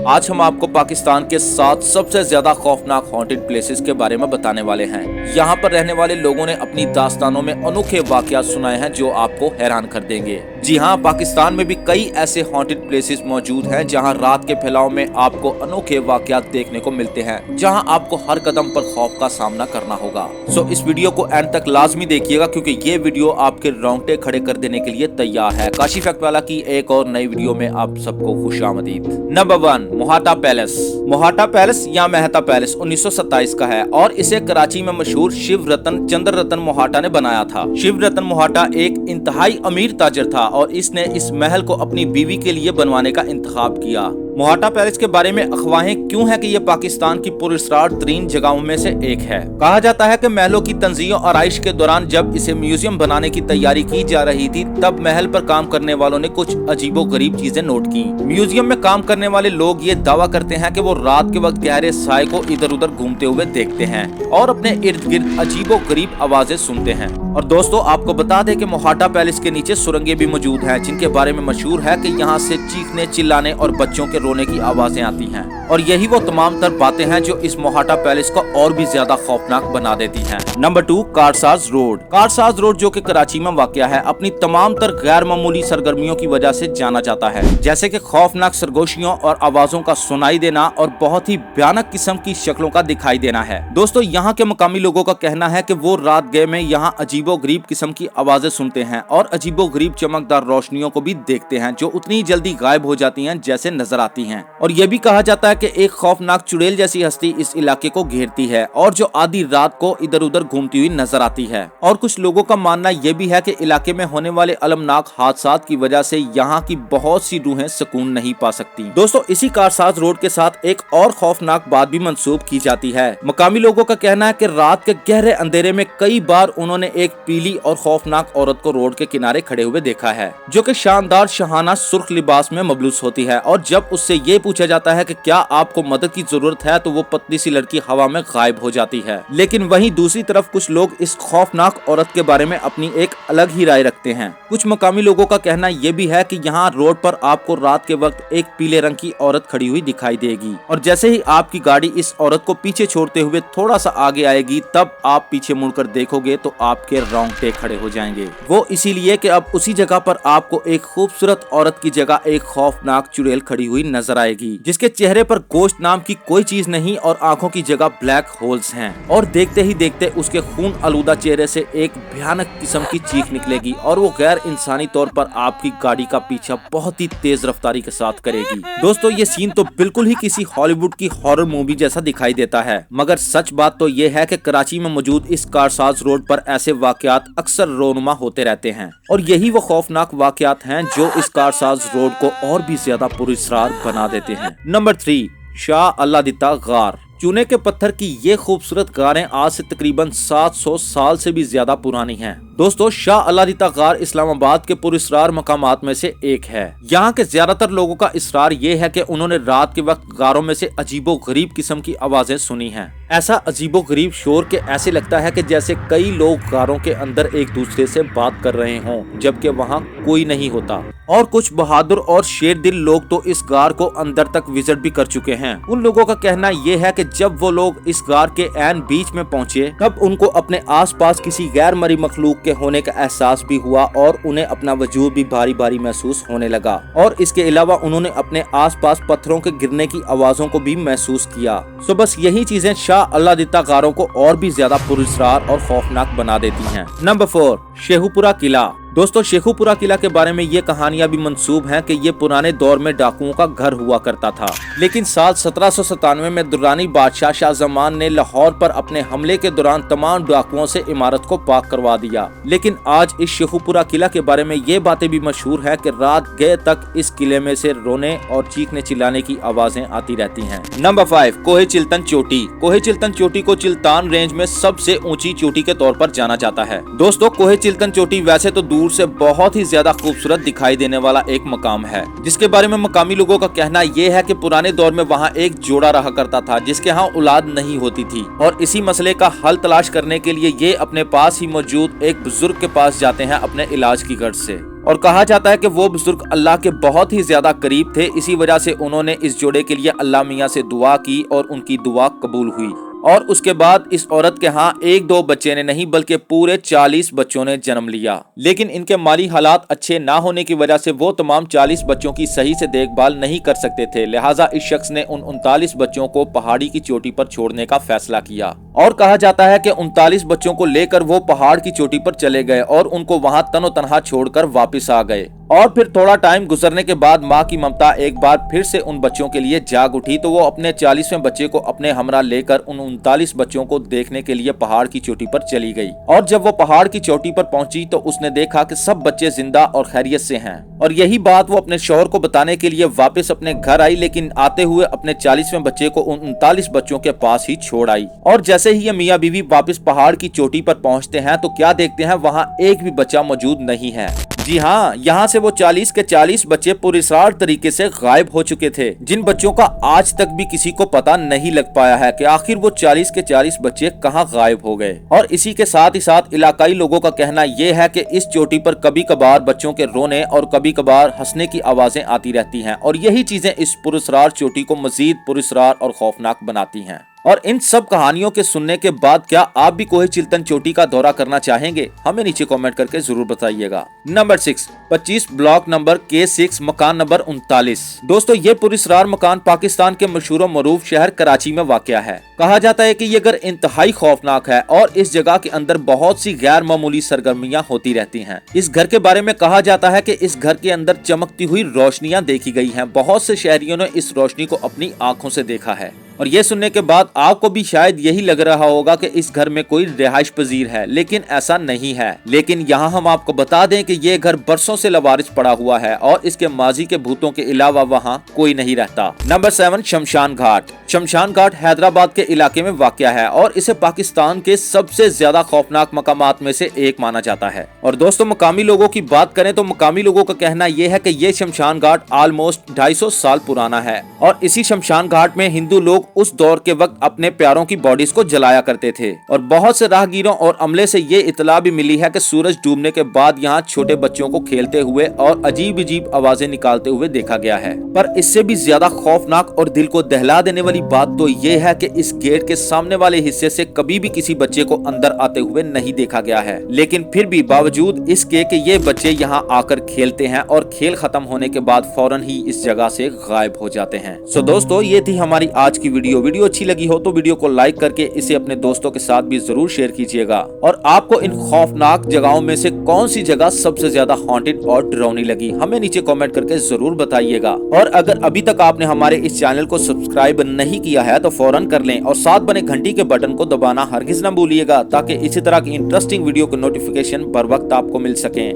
आज हम आपको पाकिस्तान के 7 सबसे ज्यादा खौफनाक हॉन्टेड प्लेसेस के बारे में बताने वाले हैं। यहाँ पर रहने वाले लोगों ने अपनी दास्तानों में अनोखे वाकयात सुनाए हैं जो आपको हैरान कर देंगे। जी हाँ, पाकिस्तान में भी कई ऐसे हॉन्टेड प्लेसेस मौजूद हैं जहाँ रात के फैलाव में आपको अनोखे वाकयात देखने को मिलते हैं, जहाँ आपको हर कदम पर खौफ का सामना करना होगा। सो इस वीडियो को एंड तक लाजमी देखिएगा क्योंकि ये वीडियो आपके रोंगटे खड़े कर देने के लिए तैयार है। काशी फैक्ट वाला की एक और नई वीडियो में आप सबको खुशामदीद। Number 1, Mohatta Palace. Mohatta Palace या मेहता पैलेस 1927 का है और इसे कराची में मशहूर शिव रतन चंद्र रतन मोहाटा ने बनाया था। शिव रतन मोहाटा एक इंतहाई अमीर ताजर था और इसने इस महल को अपनी बीवी के लिए बनवाने का इंतखाब किया। मोहाटा पैलेस के बारे में अफवाहें क्यों है कि यह पाकिस्तान की पुरस्कार तरीन जगहों में से एक है। कहा जाता है कि महलों की तंजीम और आराइश के दौरान जब इसे म्यूजियम बनाने की तैयारी की जा रही थी तब महल पर काम करने वालों ने कुछ अजीबो गरीब चीजें नोट की। म्यूजियम में काम करने वाले लोग ये दावा करते हैं कि वो रात के वक्त गहरे साए को इधर उधर घूमते हुए देखते हैं और अपने इर्द गिर्द अजीबो गरीब आवाजें सुनते हैं। और दोस्तों, आपको बता दें कि मोहाटा पैलेस के नीचे सुरंगें भी मौजूद हैं जिनके बारे में मशहूर है कि यहाँ से चीखने चिल्लाने और बच्चों के रोने की आवाजें आती हैं। और यही वो तमाम तर बातें हैं जो इस मोहाटा पैलेस को और भी ज्यादा खौफनाक बना देती हैं। Number 2, Karsaz road. Karsaz road जो कि कराची में वाक़या है, अपनी तमाम तर गैर मामूली सरगर्मियों की वजह से जाना जाता है, जैसे कि खौफनाक सरगोशियों और आवाजों का सुनाई देना और बहुत ही भयानक किस्म की शक्लों का दिखाई देना है। दोस्तों, यहाँ के मकामी लोगों का कहना है कि वो रात गए में यहाँ अजीबो गरीब किस्म की आवाजें सुनते हैं और अजीबो गरीब चमकदार रोशनियों को भी देखते हैं जो उतनी जल्दी गायब हो जाती हैं जैसे नजर आती हैं। और यह भी कहा जाता है कि एक खौफनाक चुड़ैल जैसी हस्ती इस इलाके को घेरती है और जो आधी रात को इधर उधर घूमती हुई नजर आती है। और कुछ लोगों का मानना यह भी है कि इलाके में होने वाले अलमनाक हादसात की वजह से यहाँ की बहुत सी रूहें सुकून नहीं पा सकती। दोस्तों, इसी कारसाज रोड के साथ एक और खौफनाक बात भी मंसूब की जाती है। मकामी लोगों का कहना है कि रात के गहरे अंधेरे में कई बार उन्होंने एक पीली और खौफनाक औरत को रोड के किनारे खड़े हुए देखा है जो कि शानदार शहाना सुर्ख लिबास में मबलूस होती है। और जब उससे ये पूछा जाता है कि क्या आपको मदद की जरूरत है तो वो पतली सी लड़की हवा में गायब हो जाती है। लेकिन वहीं दूसरी तरफ कुछ लोग इस खौफनाक औरत के बारे में अपनी एक अलग ही राय रखते हैं। कुछ मकामी लोगों का कहना यह भी है कि यहाँ रोड पर आपको रात के वक्त एक पीले रंग की औरत खड़ी हुई दिखाई देगी और जैसे ही आपकी गाड़ी इस औरत को पीछे छोड़ते हुए थोड़ा सा आगे आएगी तब आप पीछे मुड़कर देखोगे तो आपके रोंगटे खड़े हो जाएंगे। वो इसीलिए कि अब उसी जगह पर आपको एक खूबसूरत औरत की जगह एक खौफनाक चुड़ैल खड़ी हुई नजर आएगी जिसके चेहरे पर गोश्त नाम की कोई चीज नहीं और आंखों की जगह ब्लैक होल्स हैं। और देखते ही देखते उसके खून आलूदा चेहरे से एक भयानक किस्म की चीख निकलेगी और वो गैर इंसानी तौर पर आपकी गाड़ी का पीछा बहुत ही तेज रफ्तारी के साथ करेगी। दोस्तों, ये सीन तो बिल्कुल ही किसी हॉलीवुड की हॉरर मूवी जैसा दिखाई देता है, मगर सच बात तो ये है कि कराची में मौजूद इस कारसाज रोड पर ऐसे वाकयात अक्सर रोनुमा होते रहते हैं और यही वो खौफनाक वाकयात हैं जो इस कारसाज रोड को और भी ज्यादा पुरस्कार बना देते हैं। नंबर 3, शाह अल्लादिता गार। चूने के पत्थर की ये खूबसूरत गारें आज से तकरीबन 700 साल से भी ज्यादा पुरानी हैं। दोस्तों, शाह अल्लादिता गार इस्लामाबाद के पुरस्कार मकामात में से एक है। यहाँ के ज्यादातर लोगों का इसरार ये है कि उन्होंने रात के वक्त गारों में से अजीबो गरीब किस्म की आवाजें सुनी हैं। ऐसा अजीबो गरीब शोर के ऐसे लगता है कि जैसे कई लोग गारों के अंदर एक दूसरे से बात कर रहे हों जबकि वहाँ कोई नहीं होता। और कुछ बहादुर और शेर दिल लोग तो इस गार को अंदर तक विजिट भी कर चुके हैं। उन लोगों का कहना ये है कि जब वो लोग इस गार के ऐन बीच में पहुंचे तब उनको अपने आसपास किसी गैर मरी मखलूक के होने का एहसास भी हुआ और उन्हें अपना वजूद भी भारी भारी महसूस होने लगा। और इसके अलावा उन्होंने अपने आसपास पत्थरों के गिरने की आवाजों को भी महसूस किया। तो बस यही चीजें शाह अल्लादिता गारों को और भी ज्यादा पुरस्कार और खौफनाक बना देती हैं। नंबर 4, शेखुपुरा किला। दोस्तों, शेखुपुरा किला के बारे में ये कहानियां भी मंसूब हैं कि ये पुराने दौर में डाकुओं का घर हुआ करता था, लेकिन साल 1797 में दुर्रानी बादशाह शाहजमान ने लाहौर पर अपने हमले के दौरान तमाम डाकुओं से इमारत को पाक करवा दिया। लेकिन आज इस शेखुपुरा किला के बारे में ये बातें भी मशहूर है कि रात गए तक इस किले में से रोने और चीखने चिल्लाने की आवाजें आती रहती हैं। नंबर 5, कोहे चिल्तन चोटी। कोहे चिल्तन चोटी को चिल्तान रेंज में सबसे ऊंची चोटी के तौर पर जाना जाता है। दोस्तों, कोहे चिल्तन चोटी वैसे तो दूर से बहुत ही ज्यादा खूबसूरत दिखाई देने वाला एक मकाम है जिसके बारे में मकामी लोगों का कहना यह है कि पुराने दौर में वहाँ एक जोड़ा रहा करता था जिसके यहाँ औलाद नहीं होती थी और इसी मसले का हल तलाश करने के लिए ये अपने पास ही मौजूद एक बुजुर्ग के पास जाते हैं अपने इलाज की गर्ज से। और कहा जाता है कि वो बुजुर्ग अल्लाह के बहुत ही ज्यादा करीब थे, इसी वजह से उन्होंने इस जोड़े के लिए अल्लाह मियाँ से दुआ की और उनकी दुआ कबूल हुई। और उसके बाद इस औरत के यहाँ एक दो बच्चे ने नहीं बल्कि पूरे 40 बच्चों ने जन्म लिया। लेकिन इनके माली हालात अच्छे ना होने की वजह से वो तमाम 40 बच्चों की सही से देखभाल नहीं कर सकते थे, लिहाजा इस शख्स ने उन 39 बच्चों को पहाड़ी की चोटी पर छोड़ने का फैसला किया। और कहा जाता है कि 39 बच्चों को लेकर वो पहाड़ की चोटी पर चले गए और उनको वहां तनो तनहा छोड़कर वापस आ गए। और फिर थोड़ा टाइम गुजरने के बाद माँ की ममता एक बार फिर से उन बच्चों के लिए जाग उठी, तो वो अपने 40वें बच्चे को अपने हमरा लेकर उन 39 बच्चों को देखने के लिए पहाड़ की चोटी पर चली गई। और जब वो पहाड़ की चोटी पर पहुंची तो उसने देखा कि सब बच्चे जिंदा और खैरियत से हैं। और यही बात वो अपने शौहर को बताने के लिए वापस अपने घर आई, लेकिन आते हुए अपने 40वें बच्चे को उन 39 बच्चों के पास ही छोड़ आई। और जैसे ही ये मियाँ बीवी वापस पहाड़ की चोटी पर पहुंचते हैं तो क्या देखते हैं, वहाँ एक भी बच्चा मौजूद नहीं है। जी हाँ, यहाँ से वो 40 के 40 बच्चे पुरस्कार तरीके से गायब हो चुके थे, जिन बच्चों का आज तक भी किसी को पता नहीं लग पाया है कि आखिर वो 40 के 40 बच्चे कहाँ गायब हो गए। और इसी के साथ ही साथ इलाकाई लोगों का कहना ये है कि इस चोटी पर कभी कभार बच्चों के रोने और कभी कभार हंसने की आवाजें आती रहती हैं, और यही चीजें इस पुरस्कार चोटी को मजीद पुरस्कार और खौफनाक बनाती हैं। और इन सब कहानियों के सुनने के बाद क्या आप भी कोहे चिल्तन चोटी का दौरा करना चाहेंगे? हमें नीचे कमेंट करके जरूर बताइएगा। नंबर 6, 25 ब्लॉक नंबर K6 मकान नंबर 39। दोस्तों ये पुरस्कार मकान पाकिस्तान के मशहूर व मरूफ शहर कराची में वाक़या है। कहा जाता है कि ये घर इंतहाई खौफनाक है और इस जगह के अंदर बहुत सी गैर मामूली सरगर्मियां होती रहती हैं। इस घर के बारे में कहा जाता है कि इस घर के अंदर चमकती हुई रोशनियां देखी गई हैं। बहुत से शहरियों ने इस रोशनी को अपनी आंखों से देखा है। और ये सुनने के बाद आपको भी शायद यही लग रहा होगा कि इस घर में कोई रिहाइश पजीर है, लेकिन ऐसा नहीं है। लेकिन यहाँ हम आपको बता दें कि ये घर बरसों से लवारिस पड़ा हुआ है और इसके माजी के भूतों के अलावा वहाँ कोई नहीं रहता। नंबर 7, शमशान घाट। शमशान घाट हैदराबाद के इलाके में वाक़या है और इसे पाकिस्तान के सबसे ज्यादा खौफनाक मकामात में से एक माना जाता है। और दोस्तों मकामी लोगों की बात करें तो मकामी लोगों का कहना यह है कि ये शमशान घाट ऑलमोस्ट 250 साल पुराना है और इसी शमशान घाट में हिंदू लोग उस दौर के वक्त अपने प्यारों की बॉडीज को जलाया करते थे। और बहुत से राहगीरों और अमले से ये इतला भी मिली है कि सूरज डूबने के बाद यहाँ छोटे बच्चों को खेलते हुए और अजीब अजीब आवाजें निकालते हुए देखा गया है। पर इससे भी ज्यादा खौफनाक और दिल को दहला देने वाली बात तो ये है कि इस गेट के सामने वाले हिस्से से कभी भी किसी बच्चे को अंदर आते हुए नहीं देखा गया है। लेकिन फिर भी बावजूद इसके कि ये बच्चे यहाँ आकर खेलते हैं और खेल खत्म होने के बाद फौरन ही इस जगह से गायब हो जाते हैं। सो दोस्तों ये थी हमारी आज की वीडियो अच्छी लगी हो तो वीडियो को लाइक करके इसे अपने दोस्तों के साथ भी जरूर शेयर कीजिएगा। और आपको इन खौफनाक जगहों में से कौन सी जगह सबसे ज्यादा हॉन्टेड और डरावनी लगी, हमें नीचे कमेंट करके जरूर बताइएगा। और अगर अभी तक आपने हमारे इस चैनल को सब्सक्राइब नहीं किया है तो फौरन कर लें और साथ बने घंटी के बटन को दबाना हरगिज न भूलिएगा, ताकि इसी तरह की इंटरेस्टिंग वीडियो की नोटिफिकेशन बर वक्त आपको मिल सके।